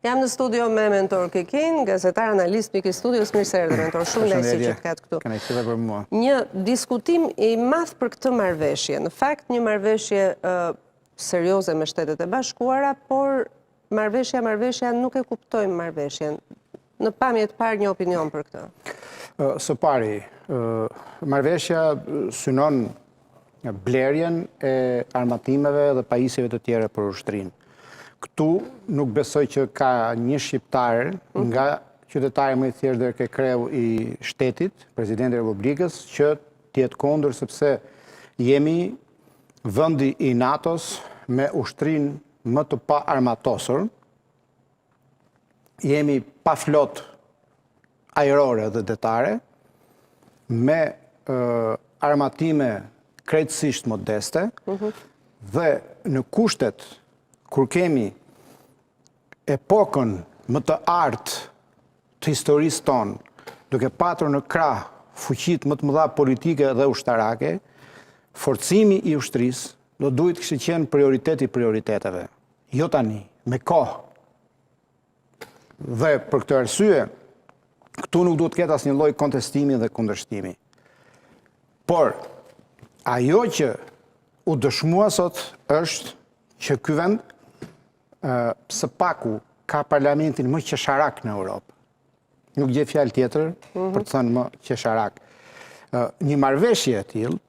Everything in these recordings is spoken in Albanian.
Jam në studio me Mentor Kekin, gazetar analist pikë studios. Mirë se erdhe Mentor, shumë lehtë që të ketë këtu. Kënaqësi për mua. Një diskutim i madh për këtë marrëveshje. Në fakt një marrëveshje serioze me Shtetet e Bashkuara, por marrëveshja nuk e kuptojmë marrëveshjen. Në pamje të parë një opinion për këtë. Së pari, marrëveshja synon blerjen e armatimeve dhe pajisjeve të tjera për ushtrinë. Këtu nuk besoj që ka një shqiptar nga qytetari më i thjeshtë deri ke kreu i shtetit, presidenti i Republikës, që t'jetë kundër sepse jemi vendi i NATO-s me ushtrinë më të pa armatosur, jemi pa flot ajrore dhe detare, me armatime krejtësisht modeste, dhe në kushtet kur kemi epokën më të artë të historisë tonë, duke patur në krah fuqit më të mëdha politike dhe ushtarake, forcimi i ushtrisë do duhet kishte qenë prioritet i prioriteteve. Jo tani, me kohë. Dhe për këtë arsye, këtu nuk duhet ketë asnjë lloj kontestimi dhe kundërshtimi. Por, ajo që u dëshmua sot është që ky vend së paku ka parlamentin më qesharak në Europë. Nuk gjej fjalë tjetër për të thënë më qesharak. Një marrëveshje e tillë,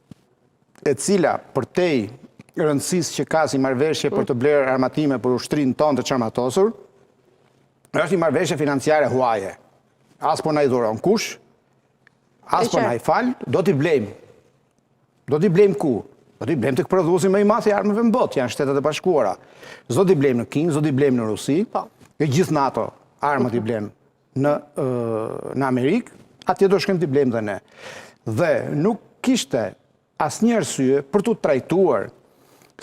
e cila përtej rëndësisë që ka si marrëveshje për të blerë armatime për ushtrinë tonë të çarmatosur, është një marrëveshje financiare huaje. As po na i dhuron kush, as po na i fal, do t'i blejmë. Do t'i blejmë ku? Do t'i blejmë të prodhuesin më i madh i armëve në botë, janë Shtetet e Bashkuara. S'do t'i blejmë në Kinë, s'do t'i blejmë në Rusi, e gjithë NATO armët i blejmë në Amerikë, atje do shkojmë t'i blejmë dhe ne. Dhe nuk kishte asnjë arsye për t'u trajtuar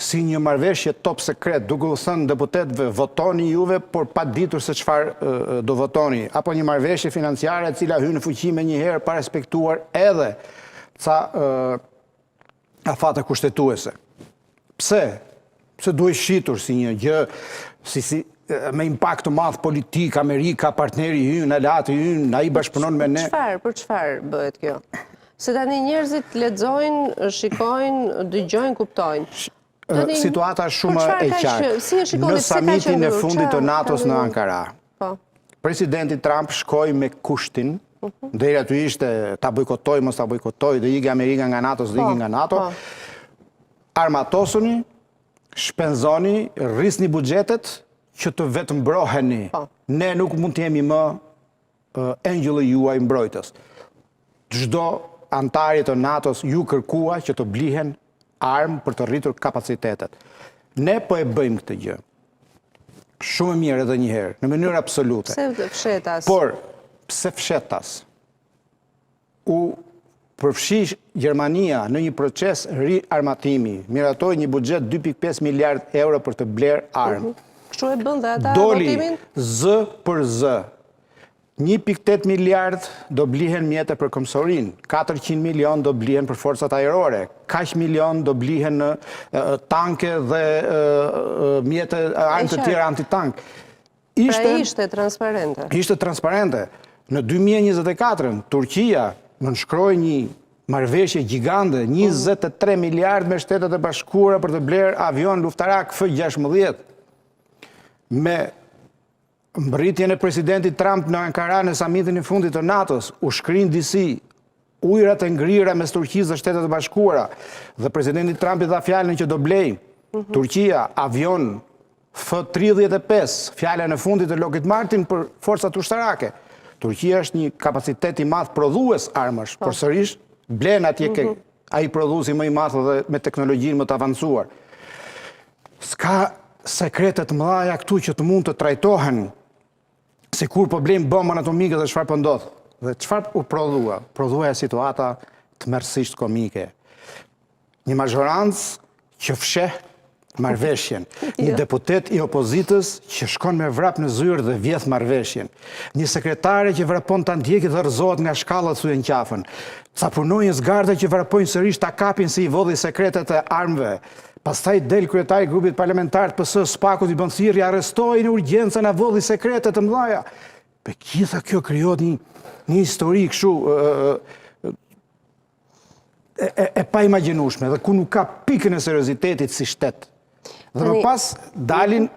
si një marrëveshje top sekret, duke u thënë deputetëve votoni juve, por pa ditur se çfarë do votoni, apo një marrëveshje financiare e cila hyn në fuqi me një herë pa respektuar edhe ca afate kushtetuese. Pse? Pse duhet shitur si një gjë me impakt të madh politik, Amerika, partneri ynë, aleati ynë, ai bashkëpunon me ne. Për çfarë bëhet kjo? Se tani njerëzit lexojnë, shikojnë, dëgjojnë, kuptojnë. Situata është shumë e qartë. Në samitin e fundit të NATO-s në Ankara, presidenti Trump shkoi me kushtin, deri aty ishte ta bojkotoj, mos ta bojkotoj, dhe ikë Amerika nga NATO, dhe ikë nga NATO. Armatosuni, shpenzoni, rrisni buxhetet që të vetë mbroheni. Ne nuk mund të jemi më engjëllë juaj mbrojtës. Çdo antari të NATO-s ju kërkua që të blihen armë për të rritur kapacitetet. Ne po e bëjmë këtë gjë. Shumë mirë edhe një herë, në mënyrë absolute. Pse fshetas? Por, pse fshetas? U përfshi Gjermania në një proces riarmatimi, miratoi një buxhet 2.5 miliard euro për të blerë armë. Kështu e bën dhe ata Doli votimin? zë për zë. 1.8 miliard do blihen mjete për Komsorin, 400 milion do blihen për forcat ajrore, kaq milion do blihen në tanke dhe mjete armë të tjera antitank. Pra ishte transparente. Ishte transparente. Në 2024, Turqia nënshkroi një marrëveshje gjigande, 23 miliard me Shtetet e Bashkuara për të blerë avion luftarak F-16. Me mbërritjen e presidentit Trump në Ankara në samitin e fundit të NATO-s, u shkrin disi ujërat e ngrira mes Turqisë dhe Shtetet e Bashkuara, dhe presidenti Trump i dha fjalën që do blej Turqia avion F-35, fjala në fundit të Lockheed Martin për forcat ushtarake. Turqia është një kapacitet i madh prodhues armësh, por sërish blen atje ai prodhuesi më i madh dhe me teknologjinë më të avancuar. S'ka sekrete të mëdha këtu që të mund të trajtohen si kur po blejmë bombën atomike dhe çfarë po ndodh. Dhe çfarë u prodhua? Prodhuaja situata tmerrsisht komike. Një mazhorancë që fsheh marrëveshjen. Një deputet i opozitës që shkon me vrap në zyrë dhe vjedh marrëveshjen. Një sekretare që vrapon ta ndjekë dhe rrëzohet nga shkallët thyen qafën. Ca punonjës garda që vrapojnë sërish ta kapin si i vodhi sekretet e armëve. Pastaj del kryetari i grupit parlamentar të PS Spaku i bën thirrje, arrestoi në urgjencë në vëllë sekrete të mëdha. Për gjitha kjo krijohet një histori kështu e pa imagjinueshme dhe ku nuk ka pikën e seriozitetit si shtet. Dhe më pas dalin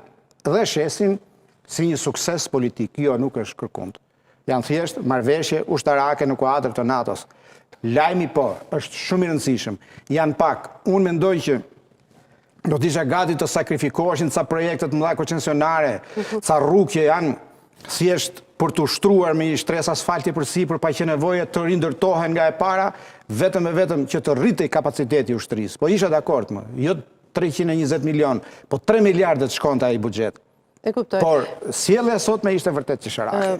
dhe shesin si një sukses politik. Jo, nuk është kërkund. Janë thjesht marrëveshje ushtarake në kuadër të NATO-s. Lajmi po, është shumë i rëndësishëm. Janë pak, unë mendoj që do t'isha gati të sakrifikoheshin ca projekte të mëdha koncesionare, ca rrugë që janë thjesht për të ushtruar me i shtres asfalti përsipër pa që nevoje të rindërtohen nga e para, vetëm e vetëm që të rritej kapaciteti i ushtrisë. Po isha dakord më, jo 320 milion, po 3 miliardë të shkonte ai buxhet. E kuptoj. Por sjellja sot me ishte vërtet qesharake.